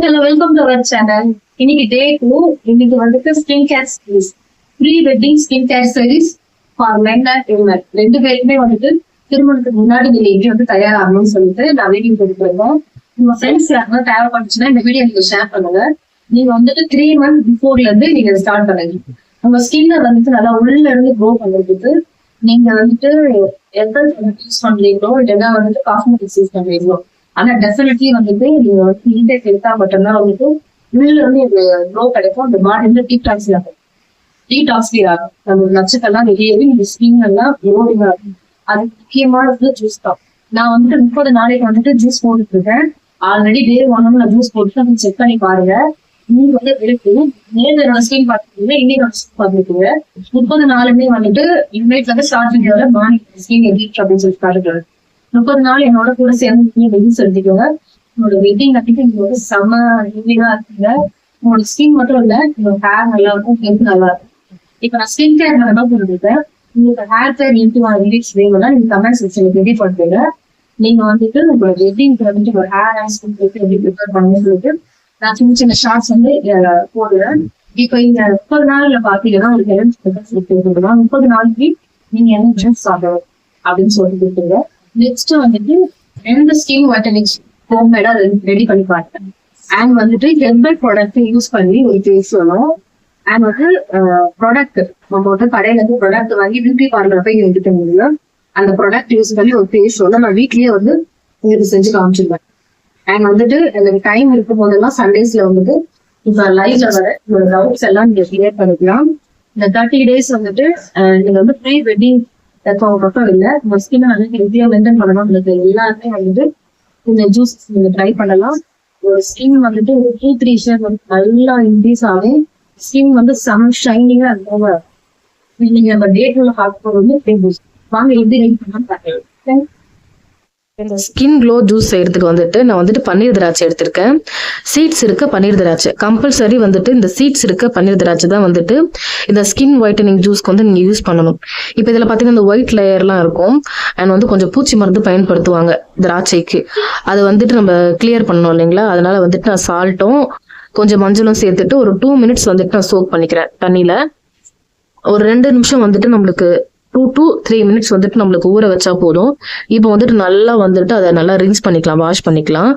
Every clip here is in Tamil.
Hello, welcome to our channel. இன்னைக்கு டே 2. இன்னைக்கு வந்துட்டு skin care series, pre wedding skin care series for men and women. ரெண்டு பேருக்குமே வந்துட்டு திருமணத்துக்கு முன்னாடி நீங்க எப்படி வந்து தயாராகணும்னு சொல்லிட்டு நான் வீடியோ கொடுத்துருக்கோம். உங்க ஃப்ரெண்ட்ஸ் யாருன்னா தேவைப்பட்டுச்சுன்னா இந்த வீடியோ நீங்க ஷேர் பண்ணுங்க. நீங்க வந்துட்டு 3 months பிஃபோர்ல இருந்து நீங்க ஸ்டார்ட் பண்ணுங்க. உங்க ஸ்கின்னை வந்துட்டு நல்லா உள்ள இருந்து க்ரோ பண்றதுக்கு நீங்க வந்துட்டு எந்த யூஸ் பண்றீங்களோ இல்லைன்னா வந்துட்டு காஸ்மெட்டிக்ஸ் யூஸ் பண்றீங்களோ, ஆனா டெஃபினெட்லி வந்துட்டு நீங்க வந்து இன்டேக் எடுத்தா மட்டும்தான் வந்துட்டு உள்ள வந்து ஒரு க்ளோ கிடைக்கும். அந்த பாடி வந்து டீடாக்ஸி ஆகும். அந்த நச்சுக்கெல்லாம் வெளியேறி இந்த ஸ்கின் எல்லாம் க்ளோவிங் ஆகும். அது முக்கியமானது ஜூஸ் தான். நான் வந்துட்டு 30 நாளைக்கு வந்துட்டு ஜூஸ் போட்டுட்டு இருக்கேன். ஆல்ரெடி டே 1 நான் ஜூஸ் போட்டு அதை செக் பண்ணி பாருங்க. நீங்க வந்து இருக்கு நேரோட ஸ்கின் பார்த்துக்கீங்க, இன்னைக்கு ஸ்கின் பார்த்துக்கீங்க. 30 நாளுமே வந்துட்டு இன்வைட்ல இருந்து ஸ்டார்டிங் மார்னிங் ஸ்கின் எப்படி அப்படின்னு சொல்லி பாருங்க. 30 நாள் என்னோட கூட சேர்ந்து நீங்க வெயிட் செலுத்திக்கோங்க. உங்களோட வெட்டிங் கட்டிட்டு நீங்க வந்து செம்ம ஹெல்தியா இருக்கீங்க. உங்களோட ஸ்கின் மட்டும் இல்ல, உங்களோட ஹேர் நல்லா இருக்கும், ஹெல்த் நல்லா இருக்கும். இப்ப நான் ஸ்கின் கேர் நல்லா சொல்லிருக்கேன். உங்களுக்கு ஹேர் கேர் வீடியோஸ் வேணும்னா நீங்க கமெண்ட் செக்ஷன்ல ரெடி பண்ணுங்க. நீங்க வந்துட்டு உங்களோட வெட்டிங் வந்துட்டு ஒரு ஹேர் அண்ட் ஸ்கின் எப்படி ப்ரிப்பேர் பண்ணணும்னு சொல்லிட்டு நான் சின்ன சின்ன ஷார்ட்ஸ் வந்து போடுறேன். இப்ப இந்த 30 நாள்ல பாத்தீங்கன்னா ஒரு ஹெல்த் கொடுக்கலாம். 30 நாளைக்கு நீங்க என்ன ஜூஸ் சாப்பிடணும் அப்படின்னு சொல்லிட்டு கொடுத்துருங்க. நெக்ஸ்ட் வந்துட்டு எந்த ஸ்கின் வைட்டனிங் ஹோம்மேடா ரெடி பண்ணி பார்த்தேன். அண்ட் வந்துட்டு ஹெர்பல் ப்ராடக்ட் யூஸ் பண்ணி ஒரு ஃபேஸ் வேணும். அண்ட் வந்து ப்ராடக்ட் நம்ம வந்து கடையில இருந்து ப்ராடக்ட் வாங்கி பியூட்டி பார்லர் போய் எடுக்க முடியும். அந்த ப்ராடக்ட் யூஸ் பண்ணி ஒரு ஃபேஸ் வேணும். நான் வீட்லயே வந்து உங்களுக்கு செஞ்சு காமிச்சிருவேன். அண்ட் வந்துட்டு எனக்கு டைம் இருக்கும் போதெல்லாம் சண்டேஸ்ல வந்துட்டு இப்ப லைவ்ல வர உங்களோட டவுட்ஸ் எல்லாம் நீங்க கிளியர் பண்ணிக்கலாம். இந்த 30 days வந்துட்டு நீங்க வந்து ப்ரீ வெட்டிங் மட்டும் இல்ல, உங்க ஸ்கின் வந்து ஹெல்த்தியா மெயின்டைன் பண்ணணும். உங்களுக்கு எல்லாருமே வந்துட்டு இந்த ஜூஸ் நீங்க ட்ரை பண்ணலாம். ஒரு ஸ்கின் வந்துட்டு ஒரு 2-3 ஷேர் வந்து நல்லா இன்க்ரீஸ் ஆகும். ஸ்கின் வந்து செம ஷைனிங்கா இருக்கும். நீங்க நம்ம டேட் உள்ள பார்க்க வந்து வாங்க எப்படி ரெடி பண்ணலாம் பார்க்கலாம். இந்த ஸ்கின் க்ளோ ஜூஸ் செய்யறதுக்கு வந்துட்டு நான் வந்துட்டு பன்னீர் திராட்சை எடுத்திருக்கேன். சீட்ஸ் இருக்க பன்னீர் திராட்சை கம்பல்சரி வந்துட்டு இந்த சீட்ஸ் இருக்க பன்னீர் திராட்சை தான் வந்துட்டு இந்த ஸ்கின் ஒயிட்டனிங் ஜூஸ்க்கு வந்து நீங்க யூஸ் பண்ணணும். இப்போ இதுல பாத்தீங்கன்னா இந்த ஒயிட் லேயர்லாம் இருக்கும். அண்ட் வந்து கொஞ்சம் பூச்சி மருந்து பயன்படுத்துவாங்க திராட்சைக்கு. அது வந்துட்டு நம்ம கிளியர் பண்ணணும் இல்லைங்களா? அதனால வந்துட்டு நான் சால்ட்டும் கொஞ்சம் மஞ்சளும் சேர்த்துட்டு ஒரு 2 minutes வந்துட்டு நான் சோக் பண்ணிக்கிறேன் தண்ணியில. ஒரு 2 நிமிஷம் வந்துட்டு நம்மளுக்கு 2 to 3 minutes வந்துட்டு நம்மளுக்கு ஊற வச்சா போதும். இப்போ வந்துட்டு நல்லா வந்துட்டு அதை நல்லா ரின்ஸ் பண்ணிக்கலாம், வாஷ் பண்ணிக்கலாம்.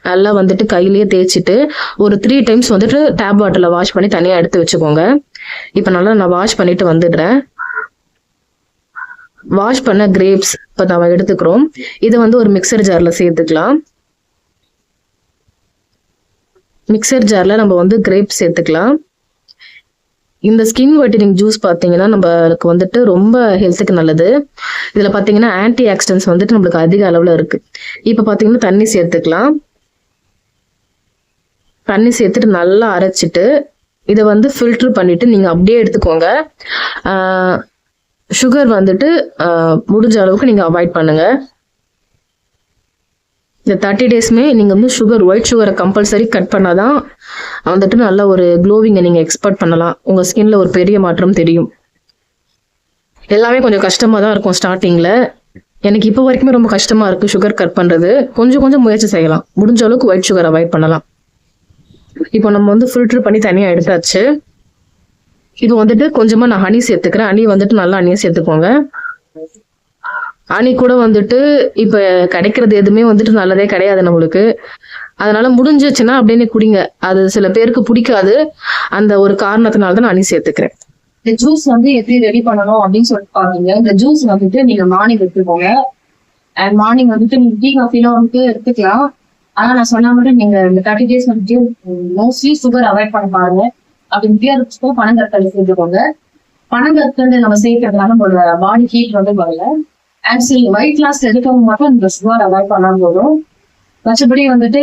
நல்லா வந்துட்டு கையிலேயே தேய்ச்சிட்டு ஒரு 3 times வந்துட்டு டேப் வாட்டர்ல வாஷ் பண்ணி தனியாக எடுத்து வச்சுக்கோங்க. இப்போ நல்லா நான் வாஷ் பண்ணிட்டு வந்துடுறேன். வாஷ் பண்ண கிரேப்ஸ் இப்போ நம்ம எடுத்துக்கிறோம். இதை வந்து ஒரு மிக்சர் ஜார்ல சேர்த்துக்கலாம். மிக்சர் ஜார்ல நம்ம வந்து கிரேப்ஸ் சேர்த்துக்கலாம். இந்த ஸ்கின் ஒயிட்டனிங் ஜூஸ் பார்த்தீங்கன்னா நம்மளுக்கு வந்துட்டு ரொம்ப ஹெல்த்துக்கு நல்லது. இதில் பார்த்தீங்கன்னா ஆன்டி ஆக்சிடென்ட்ஸ் வந்துட்டு நம்மளுக்கு அதிக அளவில் இருக்கு. இப்போ பார்த்தீங்கன்னா தண்ணி சேர்த்துக்கலாம். தண்ணி சேர்த்துட்டு நல்லா அரைச்சிட்டு இதை வந்து ஃபில்டர் பண்ணிட்டு நீங்கள் அப்படியே எடுத்துக்கோங்க. சுகர் வந்துட்டு முடிஞ்ச அளவுக்கு நீங்கள் அவாய்ட் பண்ணுங்க. இந்த 30 daysமே நீங்கள் வந்து ஒயிட் சுகரை கம்பல்சரி கட் பண்ணாதான் வந்துட்டு நல்ல ஒரு க்ளோவிங்கை நீங்கள் எக்ஸ்பெக்ட் பண்ணலாம். உங்கள் ஸ்கின்ல ஒரு பெரிய மாற்றம் தெரியும். எல்லாமே கொஞ்சம் கஷ்டமாக தான் இருக்கும் ஸ்டார்டிங்கில். எனக்கு இப்போ வரைக்குமே ரொம்ப கஷ்டமாக இருக்குது சுகர் கட் பண்ணுறது. கொஞ்சம் கொஞ்சம் முயற்சி செய்யலாம். முடிஞ்ச அளவுக்கு ஒயிட் சுகர் அவாய்ட் பண்ணலாம். இப்போ நம்ம வந்து ஃபில்டர் பண்ணி தனியாக எடுத்தாச்சு. இப்போ வந்துட்டு கொஞ்சமாக நான் ஹனி சேர்த்துக்கிறேன். ஹனி வந்துட்டு நல்லா ஹனியை சேர்த்துக்கோங்க. ஹனி கூட வந்துட்டு இப்போ கிடைக்கிறது எதுவுமே வந்துட்டு நல்லதே கிடையாது நம்மளுக்கு. அதனால முடிஞ்சிச்சுன்னா அப்படியே குடிங்க. அது சில பேருக்கு பிடிக்காது. அந்த ஒரு காரணத்தினால தான் நான் ஹனி சேர்த்துக்கிறேன். இந்த ஜூஸ் வந்து எப்படி ரெடி பண்ணணும் அப்படின்னு சொல்லிட்டு பாத்தீங்க. இந்த ஜூஸ் வந்துட்டு நீங்க மார்னிங் எடுத்துக்கோங்க. அண்ட் மார்னிங் வந்துட்டு நீங்க டீ காஃபிலாம் வந்துட்டு எடுத்துக்கலாம். ஆனா நான் சொன்ன மாதிரி நீங்க இந்த 30 days வந்துட்டு மோஸ்ட்லி சுகர் அவாய்ட் பண்ண பாருங்க. அப்படி முக்கியம் பனங்கற்கண்டு சேர்த்துக்கோங்க. பனங்கற்கண்டு நம்ம சேர்க்கறதுனால நம்மளோட பாடி ஹீட் வந்து வரல. ஆக்சுவலி ஒயிட் லாஸ் எடுக்கவங்க மட்டும் இந்த சுகர் அவாய்ட் பண்ணாம போதும். மற்றபடி வந்துட்டு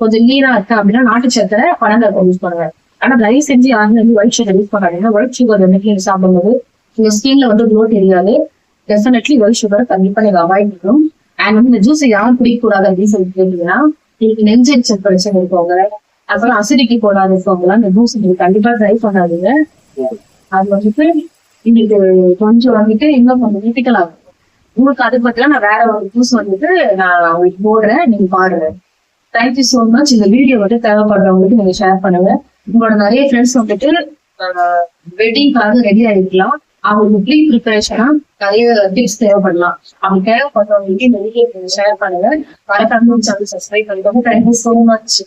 கொஞ்சம் லீனா இருக்கு அப்படின்னா நாட்டு சக்கரை பனங்கற்கண்டு யூஸ் பண்ணுங்க. ஆனா தயவு செஞ்சு யாருமே ஒயிட் சுகர் யூஸ் பண்ணாதீங்க. ஒயிட் சுகர் வந்துட்டு நீங்க சாப்பிடும்போது உங்க ஸ்கின்ல வந்து க்ளோ தெரியாது. டெஃபினெட்லி ஒயிட் சுகரை கண்டிப்பா நீங்க அவாய்ட் பண்ணணும். அண்ட் வந்து இந்த ஜூஸை யாரும் குடிக்கக்கூடாது அப்படின்னு சொல்லி கேட்டீங்கன்னா, உங்களுக்கு நெஞ்செரிச்சல் பிரச்சனை இருக்கவங்க, அப்புறம் அசிடிட்டி போடாது இருக்கவங்கலாம் இந்த ஜூஸ் நீங்க கண்டிப்பா ட்ரை பண்ணாதீங்க. அது வந்துட்டு இன்னைக்கு கொஞ்சம் வந்துட்டு இன்னும் கொஞ்சம் கிரிட்டிக்கல் ஆகும். உங்களுக்கு அது பத்திலாம் நான் வேற ஒரு ஜூஸ் வந்துட்டு நான் உங்களுக்கு போடுறேன், நீங்க பாருங்க. Thank you so much. இந்த வீடியோ வந்து தேவைப்படுறவங்களுக்கு நீங்க ஷேர் பண்ணுங்க. உங்களோட நிறைய ஃப்ரெண்ட்ஸ் வந்துட்டு வெட்டிங்காக ரெடி ஆகிருக்கலாம். அவங்களுக்கு ப்ரீ ப்ரிப்பரேஷனா நிறைய டிப்ஸ் தேவைப்படலாம். அவங்க தேவைப்படுறவங்களுக்கு இந்த வீடியோ ஷேர் பண்ணுங்க. மறக்காம சேனல் சப்ஸ்கிரைப் பண்ணிக்கோங்க. Thank you so much.